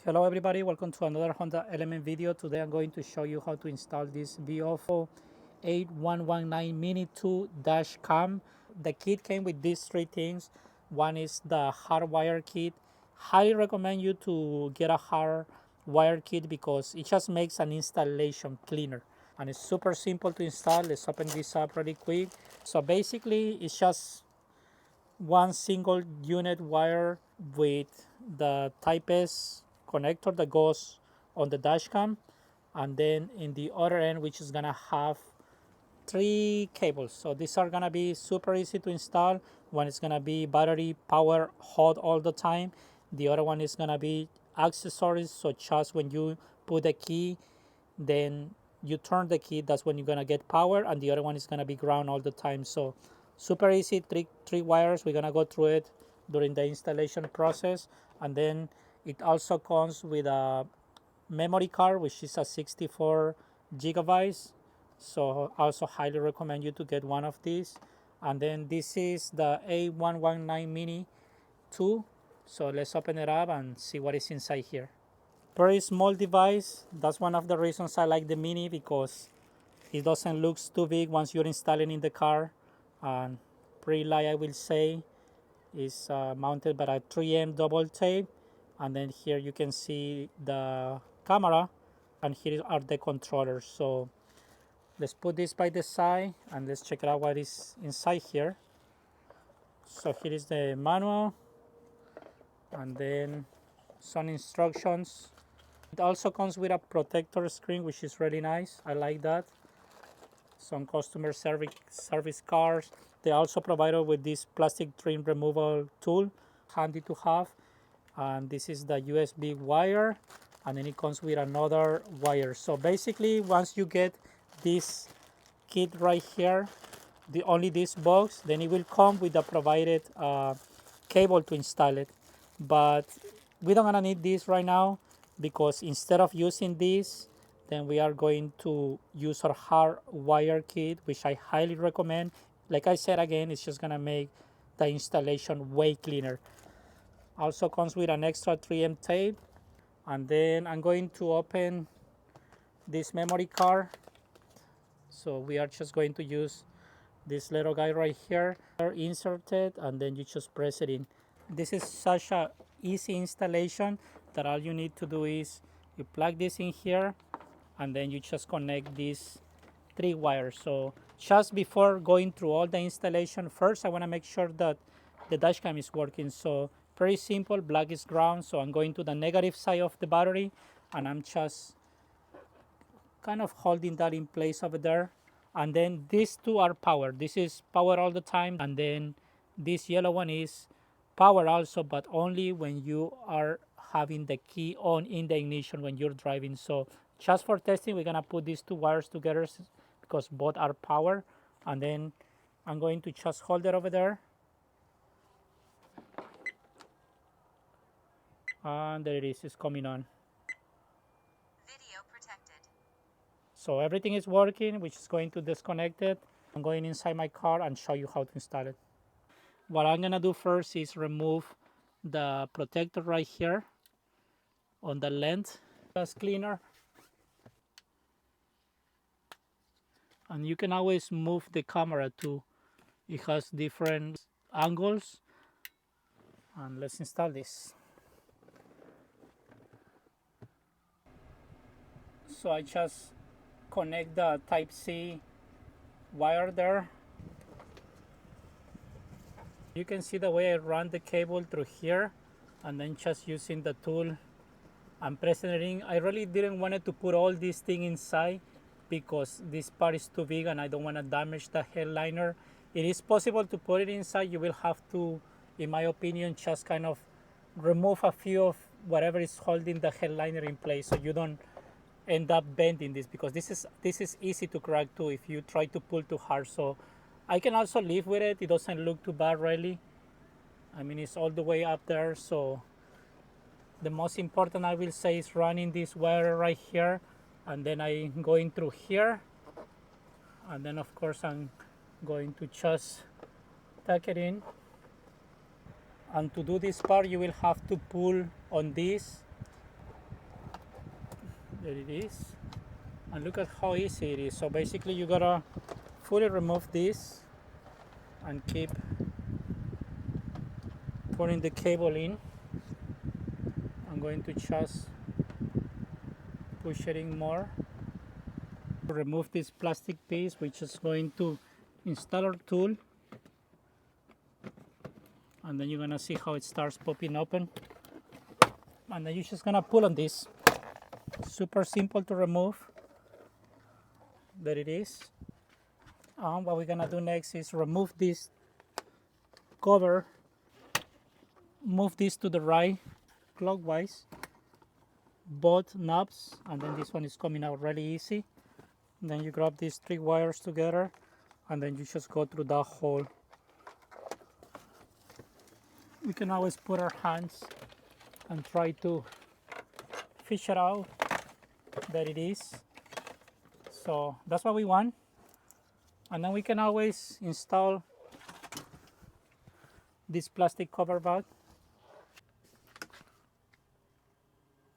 Hello everybody, welcome to another Honda Element video. Today I'm going to show you how to install this Viofo 8119 Mini 2 dash cam. The kit came with these three things. One is the hardwire kit. Highly recommend you to get a hardwire kit because it just makes an installation cleaner. And it's super simple to install. Let's open this up really quick. So basically it's just one single unit wire with the Type S connector that goes on the dash cam, and then in the other end which is gonna have three cables. So these are gonna be super easy to install. One is gonna be battery power hot all the time. The other one is gonna be accessories, so just when you put the key, then you turn the key, that's when you're gonna get power, and the other one is gonna be ground all the time. So super easy, three wires. We're gonna go through it during the installation process. And then it also comes with a memory card, which is a 64 gigabytes. So also highly recommend you to get one of these. And then this is the A119 Mini 2. So let's open it up and see what is inside here. Very small device. That's one of the reasons I like the Mini, because it doesn't look too big once you're installing in the car. And pretty light, I will say. Is mounted by a 3M double tape, and then here you can see the camera, and here are the controllers. So let's put this by the side and let's check out what is inside here. So here is the manual, and then some instructions. It also comes with a protector screen, which is really nice. I like that. Some customer service cards. They also provided with this plastic trim removal tool, handy to have. And this is the USB wire, and then it comes with another wire. So basically, once you get this kit right here, only this box, then it will come with the provided cable to install it. But we don't gonna need this right now, because instead of using this, then we are going to use our hardwire kit, which I highly recommend. Like I said again, it's just gonna make the installation way cleaner. Also comes with an extra 3M tape. And then I'm going to open this memory card. So we are just going to use this little guy right here. Insert it, and then you just press it in. This is such a easy installation that all you need to do is you plug this in here, and then you just connect these three wires. So just before going through all the installation, first I want to make sure that the dash cam is working. So very simple. Black is ground, so I'm going to the negative side of the battery, and I'm just kind of holding that in place over there. And then these two are power. This is power all the time, and then this yellow one is power also, but only when you are having the key on in the ignition when you're driving. So just for testing, we're gonna put these two wires together because both are power. And then I'm going to just hold it over there, and there it is. It's coming on. Video protected. So everything is working, which is going to disconnect it. I'm going inside my car and show you how to install it. What I'm gonna do first is remove the protector right here on the lens. Dust cleaner. And you can always move the camera too. It has different angles. And let's install this. So I just connect the Type-C wire there. You can see the way I run the cable through here, and then just using the tool and pressing it in. I really didn't want to put all this thing inside because this part is too big and I don't want to damage the headliner. It is possible to put it inside. You will have to, in my opinion, just kind of remove a few of whatever is holding the headliner in place, so you don't end up bending this, because this is easy to crack too if you try to pull too hard. So I can also live with it. It doesn't look too bad really. I mean, it's all the way up there. So the most important, I will say, is running this wire right here, and then I'm going through here, and then of course I'm going to just tuck it in. And to do this part, you will have to pull on this There it is. And look at how easy it is. So basically you gotta fully remove this and keep putting the cable in. I'm going to just push it in more. Remove this plastic piece, which is going to install our tool, and then you're gonna see how it starts popping open, and then you're just gonna pull on this. Super simple to remove. There it is. What we're gonna do next is remove this cover, move this to the right clockwise, both knobs, and then this one is coming out really easy. And then you grab these 3 wires together, and then you just go through that hole. We can always put our hands and try to fish it out. There it is. So that's what we want. And then we can always install this plastic cover back.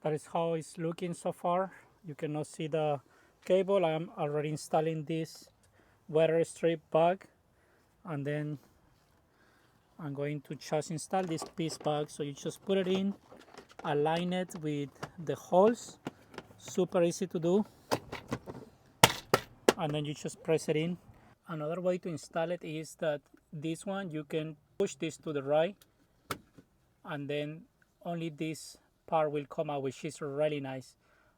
That is how it's looking so far. You cannot see the cable. I'm already installing this weather strip back, and then I'm going to just install this piece back. So you just put it in, align it with the holes, super easy to do, and then you just press it in. Another way to install it is that this one, you can push this to the right, and then only this part will come out, which is really nice.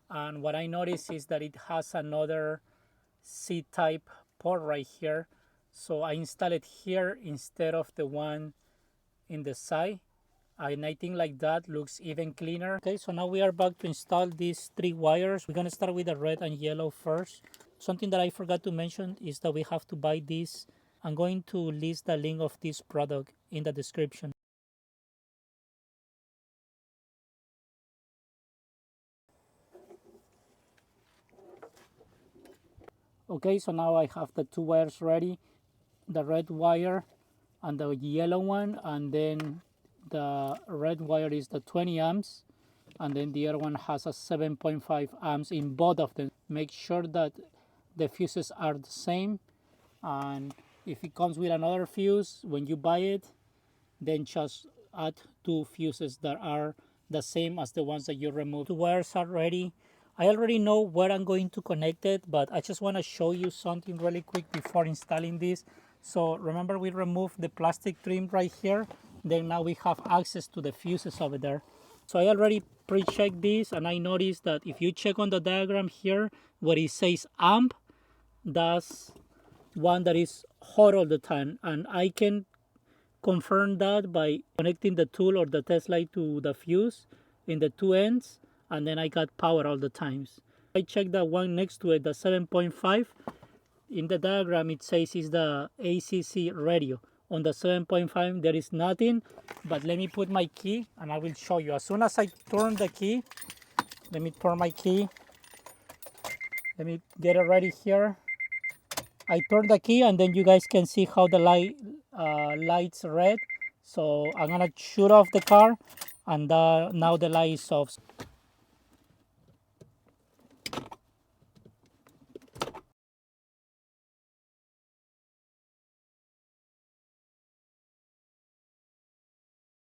And what I noticed is that it has another C-type port right here, so I install it here instead of the one in the side, and I think like that looks even cleaner. Okay, so now we are back to install these 3 wires. We're gonna start with the red and yellow first. Something that I forgot to mention is that we have to buy this. I'm going to list the link of this product in the description. Okay, so now I have the 2 wires ready, the red wire and the yellow one, and then the red wire is the 20 amps, and then the other one has a 7.5 amps in both of them. Make sure that the fuses are the same, and if it comes with another fuse when you buy it, then just add 2 fuses that are the same as the ones that you removed. The wires are ready. I already know where I'm going to connect it, but I just want to show you something really quick before installing this. So remember, we removed the plastic trim right here. Then now we have access to the fuses over there. So I already pre-checked this, and I noticed that if you check on the diagram here where it says amp, that's one that is hot all the time, and I can confirm that by connecting the tool or the test light to the fuse in the 2 ends, and then I got power all the times. I checked the one next to it, the 7.5. In the diagram it says it's the ACC radio. On the 7.5 there is nothing, but let me put my key and I will show you. As soon as I turn the key, let me turn my key, let me get it ready here. I turn the key and then you guys can see how the light's red. So I'm gonna shut off the car, and now the light is off.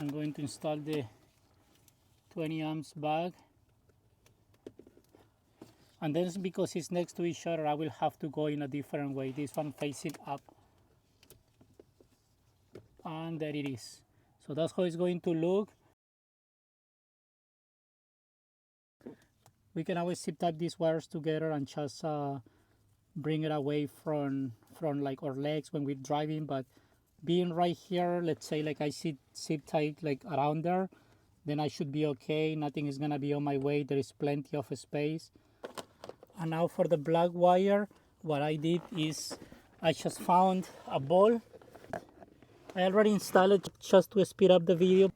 I'm going to install the 20 amps back, and then because it's next to each other, I will have to go in a different way. This one facing up, and there it is. So that's how it's going to look. We can always zip tie these wires together and just bring it away from like our legs when we're driving, but being right here, let's say like I zip tied like around there, then I should be okay. Nothing is gonna be on my way. There is plenty of space. And now for the black wire, what I did is I just found a ball. I already installed it just to speed up the video.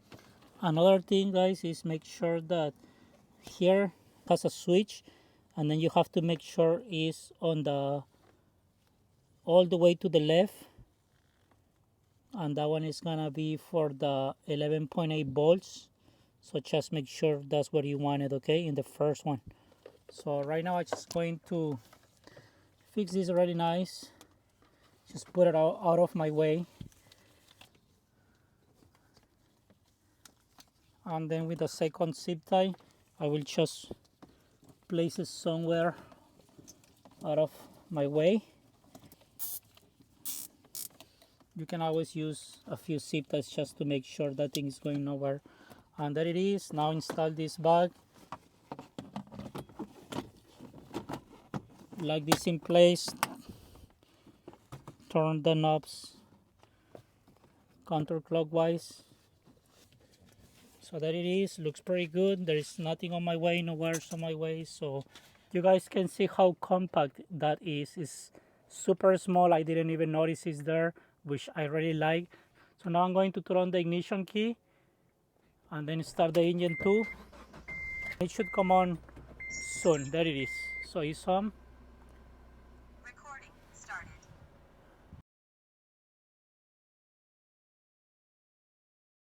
Another thing, guys, is make sure that here has a switch, and then you have to make sure it's on the all the way to the left, and that one is gonna be for the 11.8 volts. So just make sure that's where you want it, okay, in the first one. So right now I'm just going to fix this really nice. Just put it out of my way. And then with the second zip tie, I will just place it somewhere out of my way. You can always use a few zip ties just to make sure that thing is going nowhere. And there it is. Now install this bag. Like this in place. Turn the knobs counterclockwise. So there it is. Looks pretty good. There is nothing on my way, no wires on my way. So you guys can see how compact that is. It's super small. I didn't even notice it's there, which I really like. So now I'm going to turn on the ignition key and then start the engine too. It should come on soon. There it is. So it's on. Recording started.